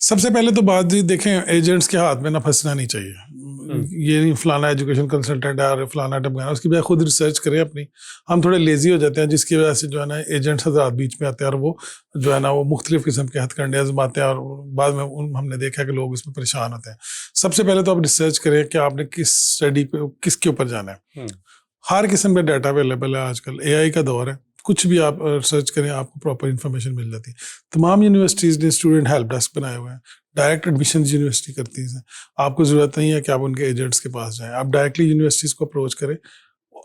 سب سے پہلے تو بات جی دیکھیں ایجنٹس کے ہاتھ میں نہ پھنسنا نہیں چاہیے. یہ نہیں فلانا ایجوکیشن کنسلٹنٹ ہے اور فلانا ٹمکانا, اس کی بجائے خود ریسرچ کریں اپنی. ہم تھوڑے لیزی ہو جاتے ہیں جس کی وجہ سے جو ہے نا ایجنٹس حضرات بیچ میں آتے ہیں اور وہ جو ہے نا وہ مختلف قسم کے ہتھ کنڈے آزماتے ہیں اور بعد میں ہم نے دیکھا کہ لوگ اس میں پریشان ہوتے ہیں. سب سے پہلے تو آپ ریسرچ کریں کہ آپ نے کس اسٹڈی پہ کس کے اوپر جانا ہے. ہر قسم کا ڈیٹا اویلیبل ہے آج کل, اے آئی کا دور ہے, کچھ بھی آپ ریسرچ کریں آپ کو پراپر انفارمیشن مل جاتی ہے. تمام یونیورسٹیز نے اسٹوڈنٹ ہیلپ ڈیسک بنائے ہوئے ہیں, ڈائریکٹ ایڈمیشنز یونیورسٹی کرتی ہیں. آپ کو ضرورت نہیں ہے کہ آپ ان کے ایجنٹس کے پاس جائیں, آپ ڈائریکٹلی یونیورسٹیز کو اپروچ کریں,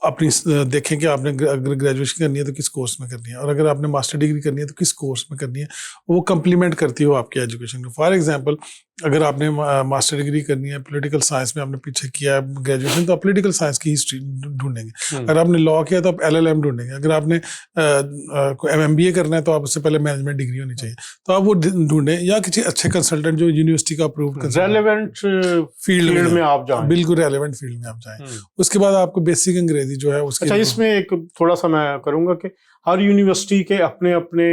اپنی دیکھیں کہ آپ نے اگر گریجویشن کرنی ہے تو کس کورس میں کرنی ہے, اور اگر آپ نے ماسٹر ڈگری کرنی ہے تو کس کورس میں کرنی ہے, وہ کمپلیمنٹ کرتی ہو آپ کی ایجوکیشن کو. فار ایگزامپل اگر آپ نے ماسٹر ڈگری کرنی ہے پولیٹیکل سائنس میں, آپ نے پیچھے کیا ہے گریجویشن, تو آپ پولیٹیکل سائنس کی ہسٹری ڈھونڈیں گے. اگر آپ نے لاء کیا تو آپ LLM ڈھونڈیں گے. اگر آپ نے MBA کرنا ہے تو آپ اس سے پہلے مینجمنٹ ڈگری ہونی چاہیے, تو آپ وہ ڈھونڈیں, یا کسی اچھے کنسلٹنٹ جو یونیورسٹی کا اپروو ریلیونٹ فیلڈ میں آپ جائیں, بالکل ریلیونٹ فیلڈ میں آپ جائیں. اس کے بعد آپ کو بیسک انگریزی جو ہے اس اچھا, اس میں ایک تھوڑا سا میں کروں گا کہ ہر یونیورسٹی کے اپنے اپنے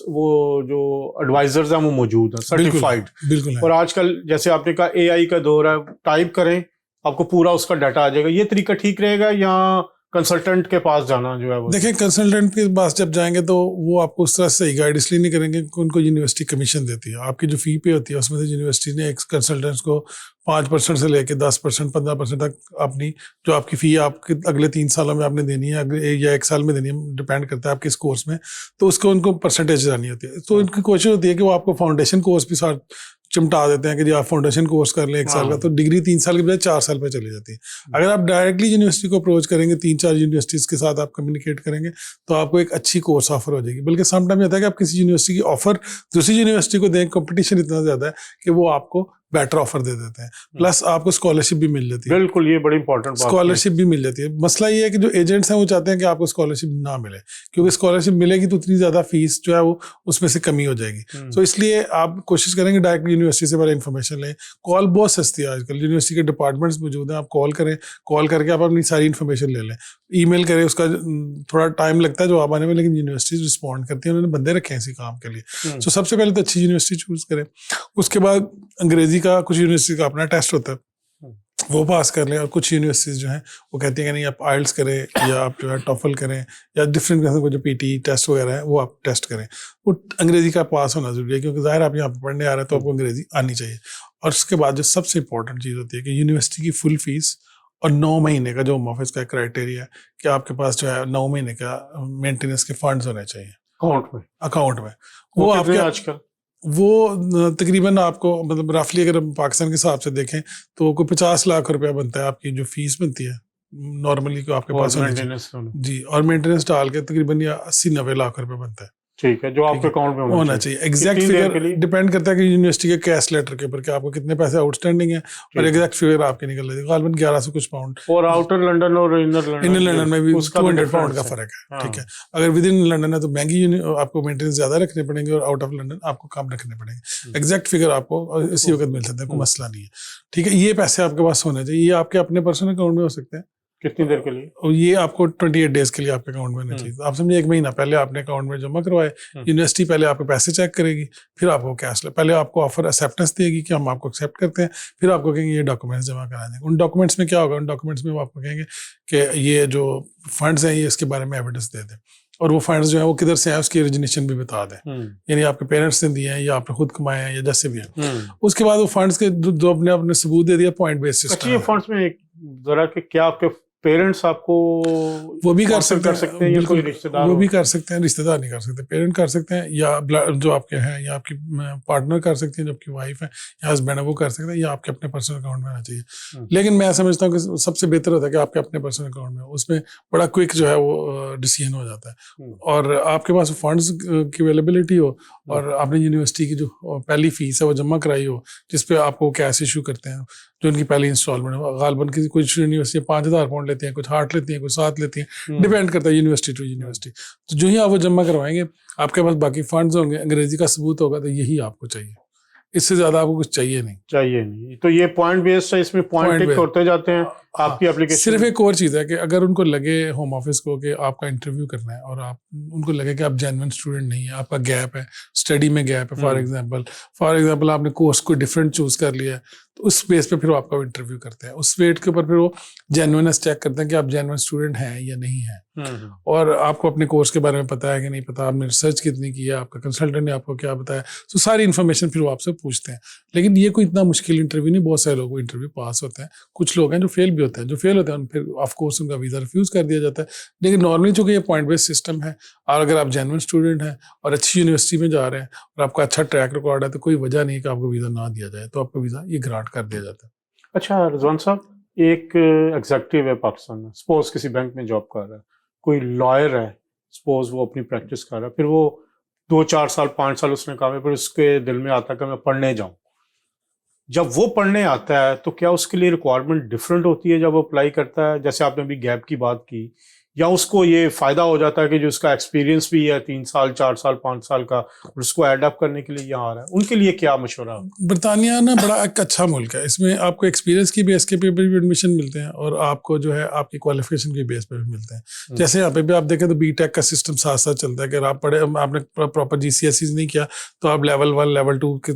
وہ جو ایڈوائزرز ہیں وہ موجود ہیں, سرٹیفائڈ. بالکل. اور آج کل جیسے آپ نے کہا AI کا دور ہے, ٹائپ کریں آپ کو پورا اس کا ڈیٹا آ جائے گا. یہ طریقہ ٹھیک رہے گا یا کنسلٹنٹ کے پاس جانا جو ہے وہ؟ دیکھیں کنسلٹنٹ کے پاس جب جائیں گے تو وہ آپ کو اس طرح سے صحیح گائیڈ اس لیے نہیں کریں گے کہ ان کو یونیورسٹی کمیشن دیتی ہے. آپ کی جو فی پے ہوتی ہے اس میں سے یونیورسٹی نے ایک کنسلٹنٹس کو 5% سے لے کے 10%, 15% تک اپنی جو آپ کی فی آپ کے اگلے 3 سالوں میں آپ نے دینی ہے یا 1 سال میں دینی ہے, ڈپینڈ کرتا ہے آپ کس کورس میں, تو اس کو ان کو پرسنٹیج دینی ہوتی ہے. تو ان کی کوشش ہوتی ہے کہ وہ آپ کو فاؤنڈیشن کورس بھی ساتھ چمٹا دیتے ہیں کہ جی آپ فاؤنڈیشن کورس کر لیں 1 سال کا, تو ڈگری 3 سال کے بجائے 4 سال پہ چلی جاتی ہے. اگر آپ ڈائریکٹلی یونیورسٹی کو اپروچ کریں گے, 3-4 یونیورسٹیز کے ساتھ آپ کمیونیکیٹ کریں گے, تو آپ کو ایک اچھی کورس آفر ہو جائے گی. بلکہ سم ٹائم یہ ہوتا ہے کہ آپ کسی یونیورسٹی کی آفر دوسری یونیورسٹی کو دیں, کمپٹیشن اتنا زیادہ ہے کہ وہ آپ کو بیٹر آفر دے دیتے ہیں, پلس آپ کو اسکالرشپ بھی مل جاتی ہے. بالکل, یہ بڑی امپورٹنٹ بات ہے. اسکالرشپ بھی مل جاتی ہے. مسئلہ یہ ہے کہ جو ایجنٹس ہیں وہ چاہتے ہیں کہ آپ کو اسکالرشپ نہ ملے, کیونکہ اسکالرشپ ملے گی تو اتنی زیادہ فیس جو ہے وہ اس میں سے کمی ہو جائے گی. تو اس لیے آپ کوشش کریں گے ڈائریکٹ یونیورسٹی سے پہلے انفارمیشن لیں. کال بہت سستی ہے آج کل, یونیورسٹی کے ڈپارٹمنٹس موجود ہیں, آپ کال کریں, کال کر کے آپ اپنی ساری انفارمیشن لے لیں. ای میل کریں, اس کا تھوڑا ٹائم لگتا ہے جواب آنے میں, لیکن یونیورسٹیز رسپونڈ کرتی ہیں, انہوں نے بندے رکھے ہیں اسی کام کے لیے. تو سب سے پہلے تو اچھی یونیورسٹی چوز کریں. اس کے بعد انگریزی کا کچھ یونیورسٹی کا اپنا ٹیسٹ ہوتا ہے, وہ پاس کر لیں. اور کچھ یونیورسٹیز جو ہیں وہ کہتی ہیں کہ نہیں آپ آئلٹس کریں یا آپ جو ہے ٹوفل کریں یا ڈفرینٹ قسم کے جو PT ٹیسٹ وغیرہ ہیں وہ آپ ٹیسٹ کریں. وہ انگریزی کا پاس ہونا ضروری ہے, کیونکہ ظاہر آپ یہاں پہ پڑھنے آ رہے ہیں تو آپ کو انگریزی آنی چاہیے. اور اس کے بعد جو سب سے امپورٹنٹ چیز ہوتی ہے کہ یونیورسٹی کی فل فیس اور 9 مہینے کا جو ہوم آفس کا کرائٹیریا ہے کہ آپ کے پاس جو ہے 9 مہینے کا مینٹیننس کے فنڈز ہونے چاہیے اکاؤنٹ میں. وہ آپ کے آج کل وہ تقریباً آپ کو مطلب رفلی اگر ہم پاکستان کے حساب سے دیکھیں تو کوئی 50 لاکھ روپیہ بنتا ہے آپ کی جو فیس بنتی ہے نارملی کو آپ کے پاس جی, اور مینٹیننس ڈال کے تقریباً 80-90 لاکھ روپے بنتا ہے. ٹھیک ہے, جو آپ کے اکاؤنٹ میں ہونا چاہیے. ایگزیکٹ فگر ڈیپینڈ کرتا ہے کہ یونیورسٹی کے کیش لیٹر کے اوپر کہ آپ کو کتنے پیسے آؤٹ اسٹینڈنگ ہے, اور ایگزیکٹ فگر آپ کے نکل رہی ہے غالباً 1100 کچھ پاؤنڈ. اور آؤٹر لنڈن اور انر لنڈن میں بھی 200 پاؤنڈ کا فرق ہے. ٹھیک ہے, اگر ود ان لنڈن ہے تو مہنگی آپ کو مینٹیننس زیادہ رکھنے پڑیں گے, اور آؤٹ آف لنڈن آپ کو کم رکھنے پڑیں گے. ایگزیکٹ فگر آپ کو اسی وقت مل سکتا ہے, کوئی مسئلہ نہیں ہے. ٹھیک ہے, یہ پیسے آپ کے پاس ہونے چاہیے. یہ آپ کے اپنے پرسنل اکاؤنٹ میں ہو سکتے ہیں. کتنی دیر کے لیے؟ اور یہ آپ کو 28 ڈیز کے لیے آپ کے اکاؤنٹ میں ہونا چاہیے. آپ سمجھے 1 مہینہ پہلے آپ نے اکاؤنٹ میں جمع کروائے, یونیورسٹی پہلے آپ کے پیسے چیک کرے گی, پھر آپ کو کیش لے, پہلے آپ کو آفر ایکسیپٹنس دے گی کہ ہم آپ کو ایکسیپٹ کرتے ہیں, پھر آپ کو کہیں گے یہ ڈاکومنٹس جمع کرا دیں. ان ڈاکومنٹس میں کیا ہوگا, ان ڈاکومنٹس میں وہ آپ کو کہیں گے کہ یہ جو فنڈز ہیں یہ اس کے بارے میں ایویڈنس دے دیں, اور وہ فنڈز جو ہیں وہ کدھر سے ہیں اس کی اوریجنیشن بھی بتا دیں, یعنی آپ کے پیرنٹس نے دیے ہیں یا آپ نے خود کمائے ہیں یا جیسے بھی ہیں. اس کے بعد وہ فنڈز کے جو اپنے ثبوت دے دیا پوائنٹ بیس سسٹم. اچھا, یہ فنڈز میں ذرا کہ کیا آپ کے پیرنٹس آپ کو وہ بھی کر سکتے ہیں, یا کوئی رشتہ دار وہ بھی کر سکتے ہیں, رشتہ دار نہیں کر سکتے, پیرنٹ کر سکتے ہیں, یا جو آپ کے ہیں یا آپ کی پارٹنر کر سکتے ہیں, جو آپ کی وائف ہے یا ہسبینڈ ہے وہ کر سکتے ہیں, یا آپ کے اپنے پرسنل اکاؤنٹ میں آنا چاہیے. لیکن میں سمجھتا ہوں کہ سب سے بہتر ہوتا ہے کہ آپ کے اپنے پرسنل اکاؤنٹ میں, اس میں بڑا کوئک جو ہے وہ ڈیسیژن ہو جاتا ہے, اور آپ کے پاس فنڈز کی اویلیبلٹی ہو, اور آپ نے یونیورسٹی کی جو پہلی فیس ہے وہ جمع کرائی ہو, جس پہ آپ کو کیش ایشو کرتے ہیں, جو ان کی پہلی انسٹالمنٹ ہے. غالباً کسی کچھ یونیورسٹی 5000 پاؤنڈ لیتی ہیں, کچھ 8 لیتی ہیں, کچھ 7 لیتی ہیں, ڈیپینڈ کرتا ہے یونیورسٹی ٹو یونیورسٹی. تو جو ہی آپ وہ جمع کروائیں گے, آپ کے پاس باقی فنڈز ہوں گے, انگریزی کا ثبوت ہوگا, تو یہی آپ کو چاہیے, اس سے زیادہ آپ کو کچھ چاہیے نہیں. تو یہ پوائنٹ بیسڈ ہے, اس میں پوائنٹ ٹک ہوتے جاتے ہیں, آپ کی اپلیکیشن صرف ایک اور چیز ہے کہ اگر ان کو لگے ہوم آفس کو کہ آپ کا انٹرویو کرنا ہے اور آپ ان کو لگے کہ آپ جینوئن اسٹوڈنٹ نہیں ہیں, آپ کا گیپ ہے, اسٹڈی میں گیپ ہے, فار ایگزامپل آپ نے کورس کوئی ڈفرینٹ چوز کر لیا ہے, تو اس بیس پہ پھر وہ آپ کا انٹرویو کرتے ہیں. اس ویٹ کے اوپر پھر وہ جینوئنس چیک کرتے ہیں کہ آپ جینوئن اسٹوڈنٹ ہیں یا نہیں ہیں, اور آپ کو اپنے کورس کے بارے میں پتا ہے کہ نہیں پتا, آپ نے ریسرچ کتنی کی ہے, آپ کا کنسلٹنٹ نے آپ کو کیا بتایا, تو ساری انفارمیشن پھر وہ آپ سے پوچھتے ہیں. لیکن یہ کوئی اتنا مشکل انٹرویو نہیں, بہت سارے لوگ انٹرویو پاس ہوتے ہیں. کچھ لوگ ہیں جو فیل بھی ہوتے ہیں, جو فیل ہوتے ہیں پھر آف کورس ان کا ویزا ریفیوز کر دیا جاتا ہے. لیکن نارملی چونکہ یہ پوائنٹ بیس سسٹم ہے, اور اگر آپ جینوئن اسٹوڈنٹ ہیں اور اچھی یونیورسٹی میں جا رہے ہیں اور آپ کا اچھا ٹریک ریکارڈ ہے, تو کوئی وجہ نہیں کہ آپ کو ویزا نہ دیا جائے, تو آپ کو ویزا یہ گرانٹ کر دیا جاتا ہے. اچھا رضوان صاحب, ایک ایگزیکٹو ہے پاکستان میں, سپوز کسی بینک میں جاب کر رہا ہے, کوئی لائر ہے, سپوز وہ اپنی پریکٹس کر رہا ہے, پھر وہ 2-4 سال 5 سال اس نے کام ہے, پھر اس کے دل میں آتا ہے کہ میں پڑھنے جاؤں. جب وہ پڑھنے آتا ہے تو کیا اس کے لیے ریکوائرمنٹ ڈفرینٹ ہوتی ہے جب وہ اپلائی کرتا ہے, جیسے آپ نے ابھی گیپ کی بات کی, یا اس کو یہ فائدہ ہو جاتا ہے کہ جو اس کا ایکسپیرینس بھی ہے 3 سال 4 سال 5 سال کا, اور اس کو ایڈ اپ کرنے کے لیے یہاں آ رہا ہے, ان کے لیے کیا مشورہ؟ برطانیہ نا بڑا ایک اچھا ملک ہے, اس میں آپ کو ایکسپیرینس کی بیس کے پہ بھی ایڈمیشن ملتے ہیں, اور آپ کو جو ہے آپ کی کوالیفیکیشن کی بیس پہ بھی ملتے ہیں. جیسے یہاں پہ بھی آپ دیکھیں تو بی ٹیک کا سسٹم ساتھ ساتھ چلتا ہے, کہ آپ پڑھے, آپ نے پراپر جی سی ایس سیز نہیں کیا تو آپ لیول 1 لیول 2 کے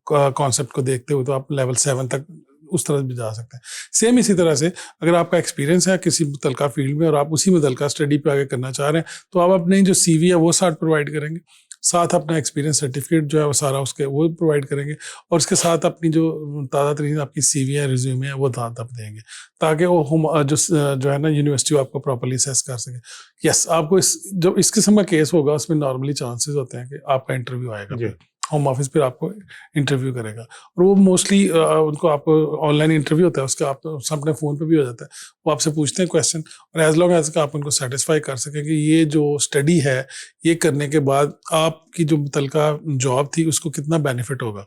کانسیپٹ کو دیکھتے ہوئے تو آپ لیول 7 تک اس طرح بھی جا سکتے ہیں. سیم اسی طرح سے اگر آپ کا ایکسپیرینس ہے کسی متعلقہ فیلڈ میں اور آپ اسی متعلقہ اسٹڈی پہ آگے کرنا چاہ رہے ہیں, تو آپ اپنے جو سی وی ہے وہ ساتھ پرووائڈ کریں گے, ساتھ اپنا ایکسپیرینس سرٹیفکیٹ جو ہے وہ سارا اس کے وہ پرووائڈ کریں گے, اور اس کے ساتھ اپنی جو تازہ ترین آپ کی سی وی ہے, ریزیومے ہے, وہ آپ دیں گے, تاکہ وہ جو ہے نا یونیورسٹی آپ کو پراپرلی اسیس کر سکے. یس, آپ کو جو اس قسم کا کیس ہوگا اس میں نارملی چانسز ہوتے ہیں کہ آپ کا انٹرویو آئے گا, ہوم آفس پھر آپ کو انٹرویو کرے گا, اور وہ موسٹلی ان کو آپ کو آن لائن انٹرویو ہوتا ہے, اس کا آپ اپنے فون پہ بھی ہو جاتا ہے, وہ آپ سے پوچھتے ہیں کویشچن, اور ایز لانگ ایز کہ آپ ان کو سیٹسفائی کر سکیں کہ یہ جو اسٹڈی ہے یہ کرنے کے بعد آپ کی جو متعلقہ جاب تھی اس کو کتنا بینیفٹ ہوگا,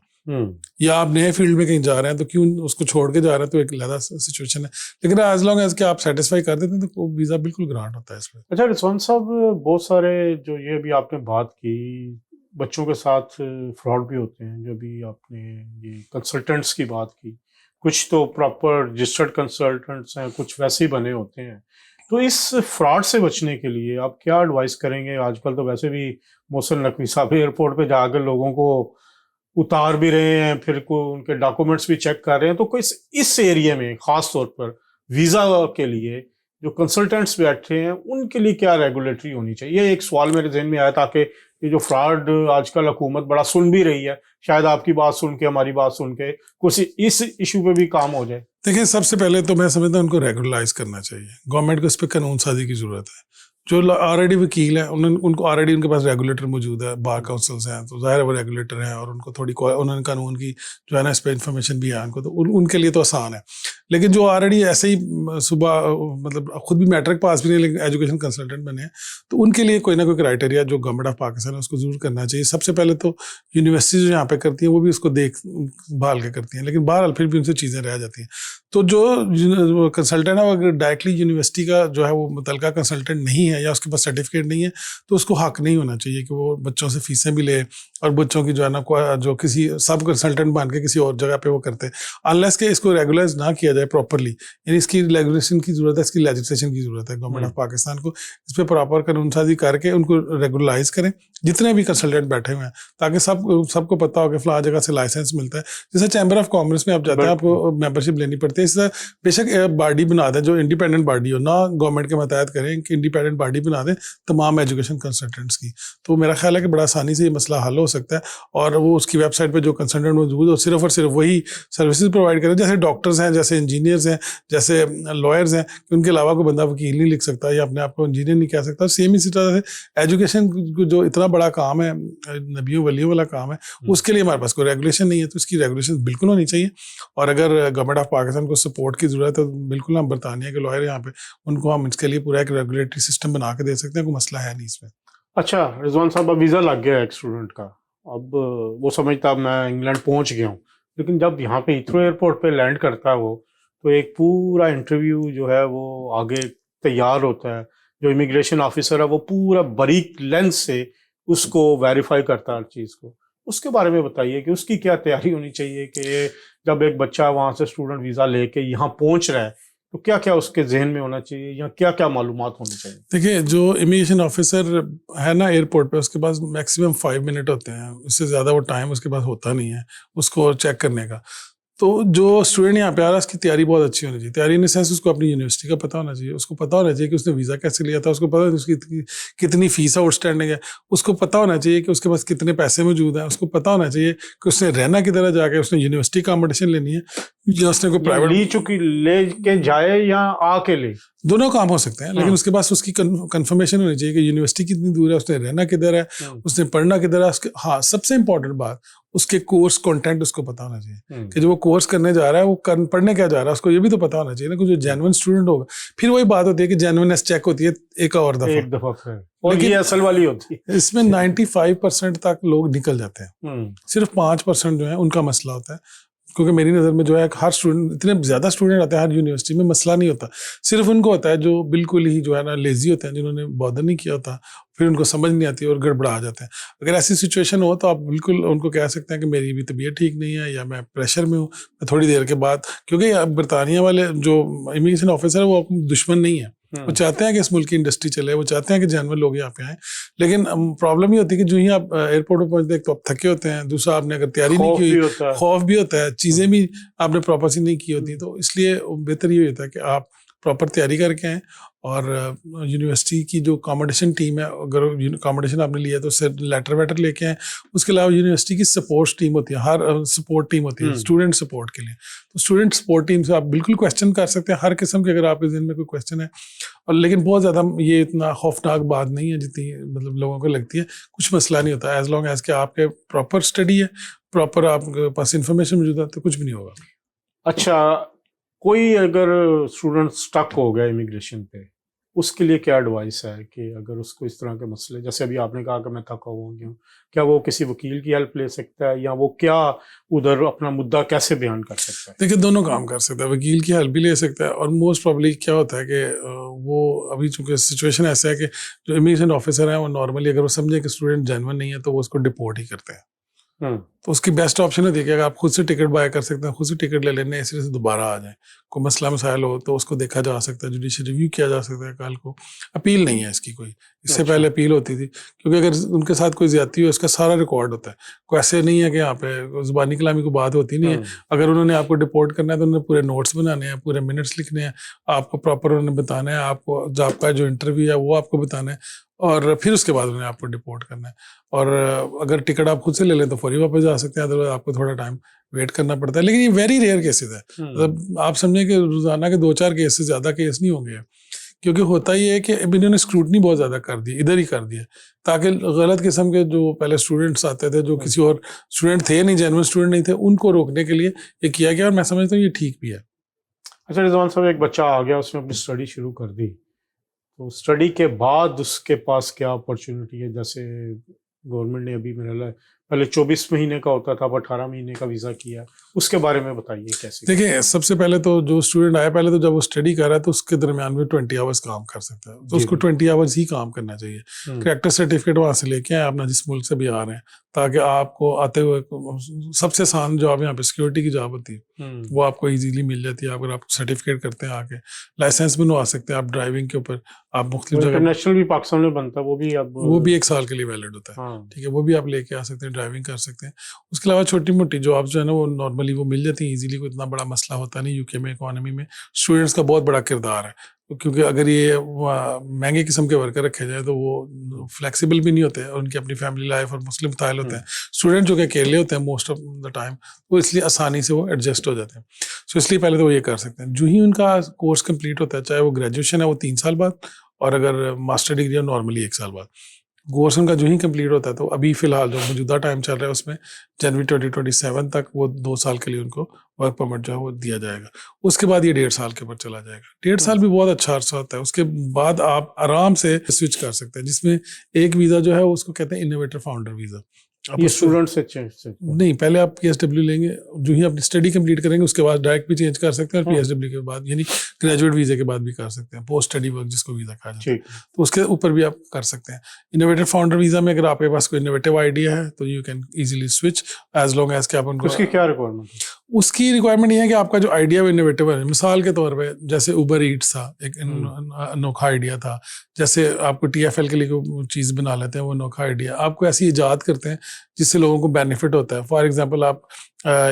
یا آپ نئے فیلڈ میں کہیں جا رہے ہیں تو کیوں اس کو چھوڑ کے جا رہے ہیں, تو ایک علیحدہ سچویشن ہے. لیکن ایز لانگ ایز کہ آپ سیٹسفائی کر دیتے ہیں تو ویزا بالکل گرانٹ ہوتا ہے اس پہ. اچھا رضوان صاحب, بہت سارے جو یہ بھی آپ نے بات کی, بچوں کے ساتھ فراڈ بھی ہوتے ہیں, جو بھی آپ نے یہ کنسلٹنٹس کی بات کی, کچھ تو پراپر رجسٹرڈ کنسلٹنٹس ہیں, کچھ ویسے ہی بنے ہوتے ہیں. تو اس فراڈ سے بچنے کے لیے آپ کیا ایڈوائز کریں گے؟ آج کل تو ویسے بھی محسن نقوی صاحب ایئرپورٹ پہ جا کر لوگوں کو اتار بھی رہے ہیں, پھر ان کے ڈاکومنٹس بھی چیک کر رہے ہیں, تو کوئی اس ایریے میں خاص طور پر ویزا کے لیے جو کنسلٹنٹس بیٹھے ہیں ان کے لیے کیا ریگولیٹری ہونی چاہیے؟ یہ ایک سوال میرے ذہن میں آیا, تاکہ یہ جو فراڈ آج کل حکومت بڑا سن بھی رہی ہے, شاید آپ کی بات سن کے, ہماری بات سن کے کچھ اس ایشو پہ بھی کام ہو جائے. دیکھیں, سب سے پہلے تو میں سمجھتا ہوں ان کو ریگولرائز کرنا چاہیے, گورنمنٹ کو اس پہ قانون سازی کی ضرورت ہے. جو آلریڈی وکیل ہیں ان کو آلریڈی ان کے پاس ریگولیٹر موجود ہے, بار کاؤنسلز ہیں, تو ظاہر ہے وہ ریگولیٹر ہیں, اور ان کو تھوڑی انہوں نے قانون کی جو ہے نا اس پہ انفارمیشن بھی ہے ان کو, تو ان کے لیے تو آسان ہے. لیکن جو آلریڈی ایسے ہی صبح مطلب خود بھی میٹرک پاس بھی نہیں لیکن ایجوکیشن کنسلٹنٹ بنے ہیں, تو ان کے لیے کوئی نہ کوئی کرائٹیریا جو گورنمنٹ آف پاکستان ہے اس کو ضرور کرنا چاہیے. سب سے پہلے تو یونیورسٹی جو یہاں پہ کرتی ہیں وہ بھی اس کو دیکھ بھال کے کرتی ہیں, لیکن بہرحال پھر بھی ان سے چیزیں رہ جاتی ہیں. تو جو کنسلٹنٹ ہے وہ اگر ڈائریکٹلی یونیورسٹی کا جو ہے وہ متعلقہ کنسلٹنٹ نہیں ہے یا اس کے پاس سرٹیفکیٹ نہیں ہے, تو اس کو حق نہیں ہونا چاہیے کہ وہ بچوں سے فیسیں بھی لے اور بچوں کی جو ہے نا جو کسی سب کنسلٹنٹ بن کے کسی اور جگہ پہ وہ کرتے ہیں, انلیس کہ اس کو ریگولائز نہ کیا جائے پراپرلی. یعنی اس کی ریگولیشن کی ضرورت ہے, اس کی لیجسلیشن کی ضرورت ہے. گورنمنٹ آف پاکستان کو اس پہ پراپر قانون سازی کر کے ان کو ریگولائز کریں جتنے بھی کنسلٹنٹ بیٹھے ہوئے ہیں, تاکہ سب کو پتا ہو کہ فلاں جگہ سے لائسنس ملتا ہے. جیسے چیمبر آف کامرس میں آپ جاتے ہیں, آپ کو ممبرشپ لینی پڑتی ہے. اس طرح بے شک باڈی بنا دیں جو انڈیپینڈنٹ باڈی ہو, نہ گورنمنٹ کے متحد کریں کہ انڈیپینڈنٹ باڈی بنا دیں تمام ایجوکیشن کنسلٹنٹس کی. تو میرا خیال ہے کہ بڑا آسانی سے یہ مسئلہ حل ہو سکتا ہے, اور وہ اس کی ویب سائٹ پہ جو کنسلٹنٹ موجود ہو صرف اور صرف وہی سروسز پرووائڈ کریں, جیسے ڈاکٹرز ہیں, جیسے انجینئرز ہیں, جیسے لائرز ہیں, کہ ان کے علاوہ کوئی بندہ وکیل نہیں لکھ سکتا یا اپنے آپ کو انجینئر نہیں کہہ سکتا. سیم اسی طرح سے ایجوکیشن جو اتنا بڑا کام ہے, نبیوں ولیوں والا کام ہے, اس کے لیے ہمارے پاس کوئی ریگولیشن نہیں ہے, تو اس کی ریگولیشن بالکل ہونی چاہیے. اور اگر گورنمنٹ آف پاکستان کو سپورٹ کی ضرورت ہے تو بالکل ہم برطانیہ کے لائر یہاں پہ ان کو ہم اس کے لیے پورا ایک ریگولیٹری سسٹم بنا کے دے سکتے ہیں, کوئی مسئلہ ہے نہیں اس میں. اچھا رضوان صاحب, اب ویزا لگ گیا ہے ایک اسٹوڈنٹ کا, اب وہ سمجھتا اب میں انگلینڈ پہنچ گیا ہوں, لیکن جب یہاں پہ ہیتھرو ایئرپورٹ پہ لینڈ کرتا ہے وہ, تو ایک پورا انٹرویو جو ہے وہ آگے تیار ہوتا ہے. جو امیگریشن آفیسر ہے وہ پورا باریک لینس سے اس کو ویریفائی کرتا ہے ہر چیز کو. اس کے بارے میں بتائیے کہ اس کی کیا تیاری ہونی چاہیے کہ جب ایک بچہ وہاں سے اسٹوڈنٹ ویزا لے کے یہاں پہنچ رہا ہے, تو کیا کیا اس کے ذہن میں ہونا چاہیے یا کیا کیا معلومات ہونی چاہیے؟ دیکھیے جو امیگریشن آفیسر ہے نا ایئرپورٹ پہ، اس کے پاس میکسیمم 5 منٹ ہوتے ہیں، اس سے زیادہ وہ ٹائم اس کے پاس ہوتا نہیں ہے اس کو چیک کرنے کا. تو جو اسٹوڈنٹ یہاں پہ آ رہا ہے اس کی تیاری بہت اچھی ہونی چاہیے. تیاری ان سینس اس کو اپنی یونیورسٹی کا پتہ ہونا چاہیے، اس کو پتہ ہونا چاہیے کہ اس نے ویزا کیسے لیا تھا، اس کو پتہ ہے اس کی کتنی فیس آؤٹ اسٹینڈنگ ہے، اس کو پتہ ہونا چاہیے کہ اس کے پاس کتنے پیسے موجود ہیں، اس کو پتہ ہونا چاہیے کہ اس نے رہنا کدھر ہے، جا کے اس نے یونیورسٹی اکاموڈیشن لینی ہے یا اس نے کوئی پرائیویٹ لے کے جائے یا آ کے لے، دونوں کام ہو سکتے ہیں. لیکن اس کے پاس اس کی کنفرمیشن ہونی چاہیے کہ یونیورسٹی کتنی دور ہے، اس نے رہنا کدھر ہے، اس نے پڑھنا کدھر ہے. ہاں سب سے امپورٹنٹ بات اس کے کورس کنٹینٹ اس کو پتا ہونا چاہیے کہ جو وہ کورس کرنے جا رہا ہے وہ پڑھنے کیا جا رہا ہے، اس کو یہ بھی تو پتا ہونا چاہیے نا کہ جو جینوئن اسٹوڈنٹ ہوگا. پھر وہی بات ہوتی ہے کہ جینوئنس چیک ہوتی ہے ایک اور دفعہ، اور یہ اصل والی ہوتی ہے. اس میں 95% تک لوگ نکل جاتے ہیں، صرف 5% جو ہے ان کا مسئلہ ہوتا ہے. کیونکہ میری نظر میں جو ہے ہر اسٹوڈنٹ، اتنے زیادہ اسٹوڈنٹ آتے ہیں ہر یونیورسٹی میں، مسئلہ نہیں ہوتا، صرف ان کو ہوتا ہے جو بالکل ہی جو ہے نا لیزی ہوتے ہیں، جنہوں نے بادر نہیں کیا ہوتا، پھر ان کو سمجھ نہیں آتی اور گڑبڑا جاتے ہیں. اگر ایسی سچویشن ہو تو آپ بالکل ان کو کہہ سکتے ہیں کہ میری بھی طبیعت ٹھیک نہیں ہے یا میں پریشر میں ہوں، میں تھوڑی دیر کے بعد، کیونکہ برطانیہ والے جو امیگریشن آفیسر ہے وہ دشمن نہیں ہے، وہ چاہتے ہیں کہ اس ملک کی انڈسٹری چلے، وہ چاہتے ہیں کہ جانور لوگ یہاں پہ آئیں. لیکن پرابلم یہ ہوتی ہے کہ جو ہی آپ ایئرپورٹ پہ پہنچتے ہیں تو آپ تھکے ہوتے ہیں، دوسرا آپ نے اگر تیاری نہیں کی ہوئی، خوف بھی ہوتا ہے، چیزیں بھی آپ نے پراپر سی نہیں کی ہوتی. تو اس لیے بہتر یہ ہوتا ہے کہ آپ پراپر تیاری کر کے آئیں. اور یونیورسٹی کی جو اکاموڈیشن ٹیم ہے، اگر اکاموڈیشن آپ نے لیا ہے تو اسے لیٹر ویٹر لے کے آئیں. اس کے علاوہ یونیورسٹی کی سپورٹ ٹیم ہوتی ہے، ہر سپورٹ ٹیم ہوتی ہے اسٹوڈنٹ سپورٹ کے لیے. تو اسٹوڈنٹ سپورٹ ٹیم سے آپ بالکل کویشچن کر سکتے ہیں ہر قسم کے، اگر آپ کے ذہن میں کوئی کویشچن ہے. اور لیکن بہت زیادہ یہ اتنا خوفناک بات نہیں ہے جتنی مطلب لوگوں کو لگتی ہے. کچھ مسئلہ نہیں ہوتا ایز لانگ ایز کہ آپ کے پراپر اسٹڈی ہے، پراپر آپ کے پاس انفارمیشن موجود ہے تو کچھ بھی نہیں ہوگا. اچھا، کوئی اگر اسٹوڈنٹ اسٹک ہو گیا امیگریشن پہ، اس کے لیے کیا ایڈوائس ہے کہ اگر اس کو اس طرح کے مسئلے، جیسے ابھی آپ نے کہا کہ میں تھکا ہوا ہوں، کیا وہ کسی وکیل کی ہیلپ لے سکتا ہے یا وہ کیا ادھر اپنا مدعا کیسے بیان کر سکتا ہے؟ دیکھیں دونوں کام کر سکتا ہے، وکیل کی ہیلپ بھی لے سکتا ہے، اور موسٹ پرابلی کیا ہوتا ہے کہ وہ ابھی چونکہ سچویشن ایسا ہے کہ جو امیگریشن آفیسر ہیں وہ نارملی اگر وہ سمجھے کہ اسٹوڈنٹ جینوئن نہیں ہے تو وہ اس کو ڈپورٹ ہی کرتے ہیں. تو اس کی بیسٹ آپشن ہوتی ہے کہ اگر آپ خود سے ٹکٹ بائی کر سکتے ہیں، خود سے ٹکٹ لے لینے، اس سے دوبارہ آ جائیں. کوئی مسئلہ مسائل ہو تو اس کو دیکھا جا سکتا ہے، جوڈیشل ریویو کیا جا سکتا ہے. کل کو اپیل نہیں ہے اس کی کوئی، اس سے پہلے اپیل ہوتی تھی، کیونکہ اگر ان کے ساتھ کوئی زیادتی ہو اس کا سارا ریکارڈ ہوتا ہے. کوئی ایسے نہیں ہے کہ یہاں پہ زبانی کلامی کو بات ہوتی نہیں ہے. اگر انہوں نے آپ کو ڈپورٹ کرنا ہے تو انہوں نے پورے نوٹس بنانے ہیں، پورے منٹس لکھنے ہیں، آپ کو پراپر انہوں نے بتانا ہے، آپ کو آپ کا جو انٹرویو ہے وہ آپ کو بتانا ہے، اور پھر اس کے بعد انہیں آپ کو ڈپورٹ کرنا ہے. اور اگر ٹکٹ آپ خود سے لے لیں تو فوری واپس جا سکتے ہیں، ادروائز آپ کو تھوڑا ٹائم ویٹ کرنا پڑتا ہے. لیکن یہ ویری ریئر کیسز ہے، مطلب آپ سمجھیں کہ روزانہ کے 2-4 کیسز، زیادہ کیس نہیں ہوں گے. کیونکہ ہوتا یہ ہے کہ اب انہوں نے اسکروٹنی بہت زیادہ کر دی، ادھر ہی کر دیا، تاکہ غلط قسم کے جو پہلے اسٹوڈنٹس آتے تھے جو کسی اور اسٹوڈنٹ تھے نہیں، جینوئن اسٹوڈنٹ نہیں تھے، ان کو روکنے کے لیے یہ کیا گیا، اور میں سمجھتا ہوں یہ ٹھیک بھی ہے. اچھا رضوان صاحب، ایک بچہ آ گیا، اس نے اپنی اسٹڈی شروع کر دی، تو اسٹڈی کے بعد اس کے پاس کیا اپرچونٹی ہے؟ جیسے گورنمنٹ نے ابھی میرا پہلے 24 مہینے کا ہوتا تھا، اب 18 مہینے کا ویزا کیا، اس کے بارے میں بتائیے کیسے. دیکھیں سب سے پہلے تو جو اسٹوڈنٹ آیا، پہلے تو جب وہ اسٹڈی کر رہا ہے تو اس کے درمیان میں 20 آورس کام کر سکتا ہے، تو اس کو 20 آورس ہی کام کرنا چاہیے. کریکٹر سرٹیفکیٹ وہاں سے لے کے آئے اپنا، جس ملک سے بھی آ رہے ہیں، تاکہ آپ کو آتے ہوئے سب سے آسان جاب یہاں پہ سیکورٹی کی جاب ہوتی ہے، وہ آپ کو ایزیلی مل جاتی ہے. اگر آپ سرٹیفکیٹ کرتے ہیں، آ کے لائسنس بنوا سکتے ہیں آپ ڈرائیونگ کے اوپر. آپ مختلف جگہ انٹرنیشنل بھی پاکستان میں بنتا ہے، وہ بھی 1 سال کے لیے ویلڈ ہوتا ہے، ٹھیک ہے، وہ بھی آپ لے کے آ سکتے ہیں، ڈرائیونگ کر سکتے ہیں. اس کے علاوہ چھوٹی موٹی جاب جو ہے نا وہ نارملی وہ مل جاتی ہیں ایزیلی، کوئی اتنا بڑا مسئلہ ہوتا نہیں. UK میں اکانومی میں اسٹوڈنٹس کا بہت بڑا کردار ہے، کیونکہ اگر یہ مہنگے قسم کے ورکر رکھے جائے تو وہ فلیکسیبل بھی نہیں ہوتے، اور ان کی اپنی فیملی لائف اور مسلم مسائل ہوتے ہیں. اسٹوڈنٹ جو کہ اکیلے ہوتے ہیں موسٹ آف دا ٹائم، وہ اس لیے آسانی سے وہ ایڈجسٹ ہو جاتے ہیں. سو اس لیے پہلے تو وہ یہ کر سکتے ہیں. جو ہی ان کا کورس کمپلیٹ ہوتا ہے، چاہے وہ گریجویشن ہے وہ 3 سال بعد، اور اگر ماسٹر ڈگری ہے نارملی 1 سال بعد. کورس ان کا جو ہی کمپلیٹ ہوتا ہے تو ابھی فی الحال جو موجودہ ٹائم چل رہا ہے اس میں جنوری 2027 تک وہ 2 سال کے لیے ان کو ورک پرمٹ جو ہے وہ دیا جائے گا. اس کے بعد یہ 1.5 سال کے اوپر چلا جائے گا. 1.5 سال بھی بہت اچھا عرصہ ہوتا ہے. اس کے بعد آپ آرام سے سوئچ کر سکتے ہیں، جس میں ایک ویزا جو ہے اس کو کہتے ہیں انوویٹر فاؤنڈر ویزا. یہ اسٹوڈنٹ سے نہیں، پہلے آپ PSW لیں گے، جو ہی اپنی اسٹڈی کمپلیٹ کریں گے اس کے بعد ڈائریکٹ بھی چینج کر سکتے ہیں، اور PSW کے بعد یعنی گریجویٹ ویزے کے بعد بھی کر سکتے ہیں، پوسٹ اسٹڈی ورک جس کو ویزا کہا جاتا ہے، تو اس کے اوپر بھی آپ کر سکتے ہیں. انوویٹر فاؤنڈر ویزا میں اگر آپ کے پاس کوئی انوویٹو آئیڈیا ہے تو you can easily switch, as long as کہ آپ ان کو. اس کی کیا ریکوائرمنٹ ہے؟ اس کی ریکوائرمنٹ یہ ہے کہ آپ کا جو آئیڈیا وہ انوویٹیو ہے. مثال کے طور پہ جیسے اوبر ایٹس تھا, ایک انوکھا آئیڈیا تھا. جیسے آپ کو TFL کے لیے کوئی چیز بنا لیتے ہیں, وہ انوکھا آئیڈیا. آپ کو ایسی ایجاد کرتے ہیں جس سے لوگوں کو بینیفٹ ہوتا ہے. فار ایگزامپل آپ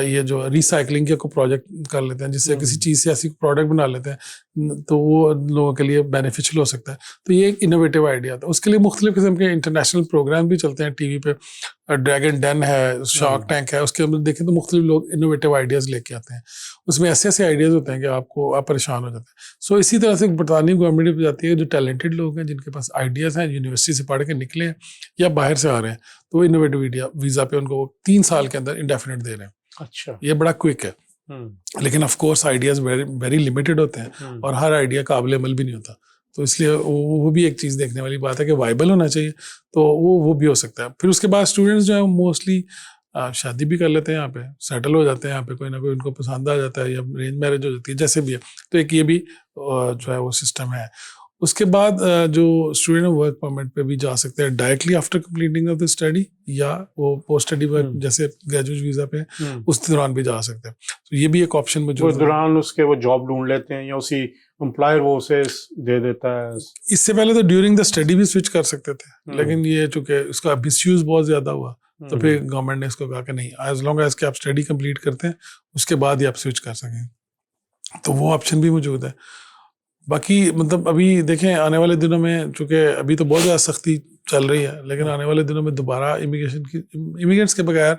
یہ جو ریسائکلنگ کا کوئی پروجیکٹ کر لیتے ہیں, جس سے کسی چیز سے ایسی پروڈکٹ بنا لیتے ہیں تو وہ لوگوں کے لیے بینیفیشل ہو سکتا ہے. تو یہ ایک انوویٹیو آئیڈیا تھا. اس کے لیے مختلف قسم کے انٹرنیشنل پروگرام بھی چلتے ہیں ٹی وی پہ. ڈریگن ڈین ہے, شارک ٹینک ہے, اس کے اندر دیکھیں تو مختلف لوگ انوویٹیو آئیڈیاز لے کے آتے ہیں. اس میں ایسے آئیڈیاز ہوتے ہیں کہ آپ پریشان ہو جاتے ہیں. سو اسی طرح سے برطانوی گورنمنٹ بھی جاتی ہے جو ٹیلنٹڈ لوگ ہیں, جن کے پاس آئیڈیاز ہیں, یونیورسٹی سے پڑھ کے نکلے ہیں یا باہر سے آ رہے ہیں, تو وہ انوویٹیو ویزا پہ ان کو 3 سال کے اندر انڈیفینٹ دے رہے ہیں. اچھا, یہ بڑا کوئک ہے. لیکن of course ideas very limited ہوتے ہیں اور ہر آئیڈیا قابل عمل بھی نہیں ہوتا. تو اس لیے وہ بھی ایک چیز دیکھنے والی بات ہے کہ وائبل ہونا چاہیے, تو وہ بھی ہو سکتا ہے. پھر اس کے بعد اسٹوڈنٹس جو ہیں موسٹلی شادی بھی کر لیتے ہیں یہاں پہ, سیٹل ہو جاتے ہیں یہاں پہ, کوئی نہ کوئی ان کو پسند آ جاتا ہے یا ارینج میرج ہو جاتی ہے, جیسے بھی ہے. تو ایک یہ بھی جو ہے وہ سسٹم ہے. اس کے بعد جو اسٹوڈنٹ ورک پرمٹ پہ بھی جا سکتے ہیں directly after completing of the study, یا وہ پوسٹ اسٹڈی ورک جیسے گریجویٹ ویزا پہ اس دوران بھی جا سکتے ہیں. تو یہ بھی ایک آپشن موجود ہے. اس دوران اس کے وہ جاب ڈھونڈ لیتے ہیں یا اسی امپلائر وہ اسے دے دیتا ہے. اس سے پہلے تو ڈیورنگ دا اسٹڈی بھی سوئچ کر سکتے تھے, لیکن یہ چونکہ اس کا مس یوز بہت زیادہ ہوا تو پھر گورنمنٹ نے اس کو کہا کہ نہیں, ایز لانگ ایز کہ آپ اسٹڈی کمپلیٹ کرتے ہیں اس کے بعد ہی آپ سوئچ کر سکیں. تو وہ آپشن بھی موجود ہے. باقی مطلب ابھی دیکھیں آنے والے دنوں میں, چونکہ ابھی تو بہت زیادہ سختی چل رہی ہے, لیکن آنے والے دنوں میں دوبارہ امیگرینٹس کے بغیر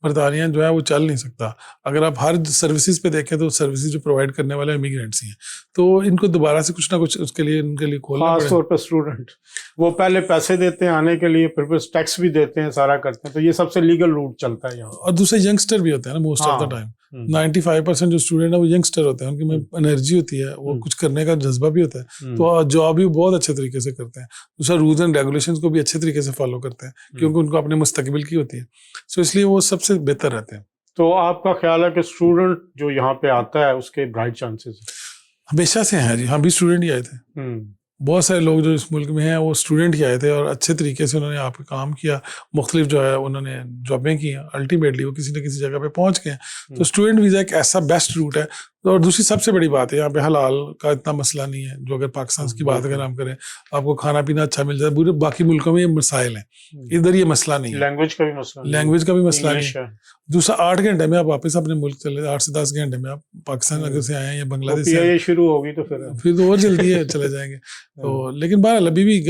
برطانیہ جو ہے وہ چل نہیں سکتا. اگر آپ ہر سروسز پہ دیکھیں تو سروسز جو پرووائڈ کرنے والے امیگرینٹس ہی ہیں, تو ان کو دوبارہ سے کچھ نہ کچھ اس کے لیے ان کے لیے کھولنا پڑے. خاص طور پہ اسٹوڈنٹ وہ پہلے پیسے دیتے ہیں آنے کے لیے, پھر ٹیکس بھی دیتے ہیں, سارا کرتے ہیں. تو یہ سب سے لیگل روٹ چلتا ہے یہاں. اور دوسرے ینگسٹر بھی ہوتے ہیں نا موسٹ آف دا ٹائم. 95% جو اسٹوڈنٹ ہے وہ ینگسٹر ہوتے ہیں, ان کے میں انرجی ہوتی ہے, وہ کچھ کرنے کا جذبہ بھی ہوتا ہے, تو جاب بھی بہت اچھے طریقے سے کرتے ہیں. دوسرا رولز اینڈ ریگولیشنز کو بھی اچھے طریقے سے فالو کرتے ہیں, کیونکہ ان کو اپنے مستقبل کی ہوتی ہے. سو اس لیے وہ سب سے بہتر رہتے ہیں. تو آپ کا خیال ہے کہ اسٹوڈنٹ جو یہاں پہ آتا ہے اس کے برائٹ چانسز ہمیشہ سے ہیں؟ جی ہاں, بھی اسٹوڈنٹ ہی آئے تھے. بہت سارے لوگ جو اس ملک میں ہیں وہ اسٹوڈنٹ ہی آئے تھے اور اچھے طریقے سے انہوں نے آپ کا کام کیا, مختلف جو ہے انہوں نے جابیں کی ہیں, الٹیمیٹلی وہ کسی نہ کسی جگہ پہ پہنچ گئے ہیں. تو اسٹوڈنٹ ویزا ایک ایسا بیسٹ روٹ ہے. اور دوسری سب سے بڑی بات ہے یہاں پہ حلال کا اتنا مسئلہ نہیں ہے, جو اگر پاکستان کی بات اگر ہم کریں آپ کو کھانا پینا اچھا مل جائے. پورے باقی ملکوں میں یہ مسائل ہیں, ادھر یہ مسئلہ نہیں ہے. لینگویج کا بھی مسئلہ نہیں ہے. دوسرا 8 گھنٹے میں آپ واپس اپنے ملک چلے, 8 سے 10 گھنٹے میں آپ پاکستان اگر سے آئے ہیں یا بنگلہ دیش سے یہ شروع ہوگی تو پھر تو اور جلدی ہے چلے جائیں گے. تو لیکن بہرحال ابھی بھی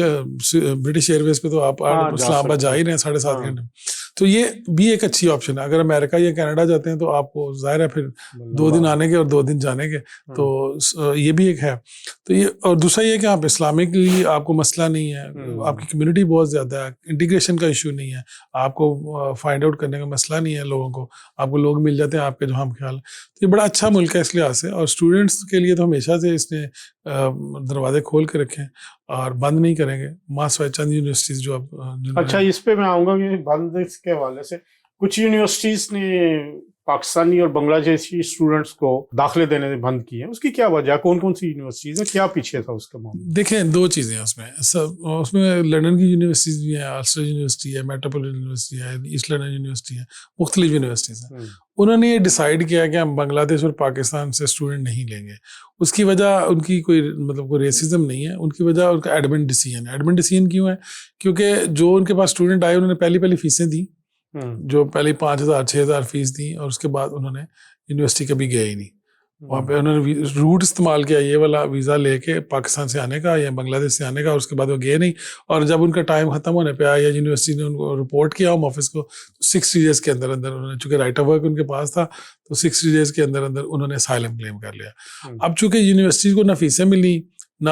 برٹش ایئر ویز پہ تو آپ اسلام آباد جا ہی رہے ہیں 7.5 گھنٹے. تو یہ بھی ایک اچھی آپشن ہے. اگر امریکہ یا کینیڈا جاتے ہیں تو آپ کو ظاہر ہے پھر 2 دن آنے کے اور 2 دن جانے کے, تو یہ بھی ایک ہے. تو یہ, اور دوسرا یہ کہ آپ اسلامکلی آپ کو مسئلہ نہیں ہے, آپ کی کمیونٹی بہت زیادہ ہے, انٹیگریشن کا ایشو نہیں ہے, آپ کو فائنڈ آؤٹ کرنے کا مسئلہ نہیں ہے لوگوں کو, آپ کو لوگ مل جاتے ہیں آپ کے جو ہم خیال. تو یہ بڑا اچھا ملک ہے اس لحاظ سے. اور اسٹوڈنٹس کے لیے تو ہمیشہ سے اس نے دروازے کھول کے رکھے ہیں اور بند نہیں کریں گے. ماسوائے چند یونیورسٹیز جو اب اچھا اس پہ میں آؤں گا کہ بند کے حوالے سے کچھ یونیورسٹیز نے پاکستانی اور بنگلہ دیشی اسٹوڈنٹس کو داخلے دینے بند کیے ہیں. اس کی کیا وجہ ہے؟ کون سی یونیورسٹیز ہے, کیا پیچھے تھا اس کا معاملہ؟ دیکھیں 2 چیزیں ہیں اس میں لنڈن کی یونیورسٹیز بھی ہیں, آلسٹر یونیورسٹی ہے, میٹروپولٹن یونیورسٹی ہے, ایسٹ لنڈن یونیورسٹی ہے, مختلف یونیورسٹیز ہیں. انہوں نے یہ ڈیسائیڈ کیا کہ ہم بنگلہ دیش اور پاکستان سے اسٹوڈنٹ نہیں لیں گے. اس کی وجہ ان کی کوئی ریسزم نہیں ہے, ان کی وجہ ان کا ایڈمن ڈیسیژن ہے. ایڈمن ڈیسیژن کیوں ہے؟ کیونکہ جو ان کے پاس اسٹوڈنٹ آئے انہوں نے پہلی فیسیں دی, جو پہلے 5,000-6,000 فیس دی, اور اس کے بعد انہوں نے یونیورسٹی کبھی گئے ہی نہیں. وہاں پہ انہوں نے روٹ استعمال کیا یہ والا ویزا لے کے پاکستان سے آنے کا یا بنگلہ دیش سے آنے کا, اور اس کے بعد وہ گئے نہیں. اور جب ان کا ٹائم ختم ہونے پہ آیا یا یونیورسٹی نے ان کو رپورٹ کیا ہوم آفس کو, 60 ڈیز کے اندر انہوں نے, چونکہ رائٹ آف ورک ان کے پاس تھا, تو 60 ڈیز کے اندر انہوں نے اسائلم کلیم کر لیا. اب چونکہ یونیورسٹی کو نہ فیسیں ملی نہ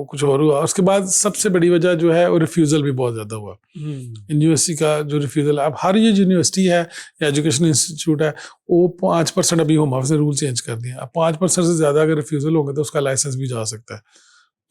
کچھ اور ہوا. اس کے بعد سب سے بڑی وجہ جو ہے وہ ریفیوزل بھی بہت زیادہ ہوا. یونیورسٹی کا جو ریفیوزل ہے, اب ہر یہ یونیورسٹی ہے یا ایجوکیشن انسٹیٹیوٹ ہے وہ 5% ابھی ہوم آفس نے رول چینج کر دیا. اب 5% سے زیادہ اگر ریفیوزل ہوگا تو اس کا لائسنس بھی جا سکتا ہے.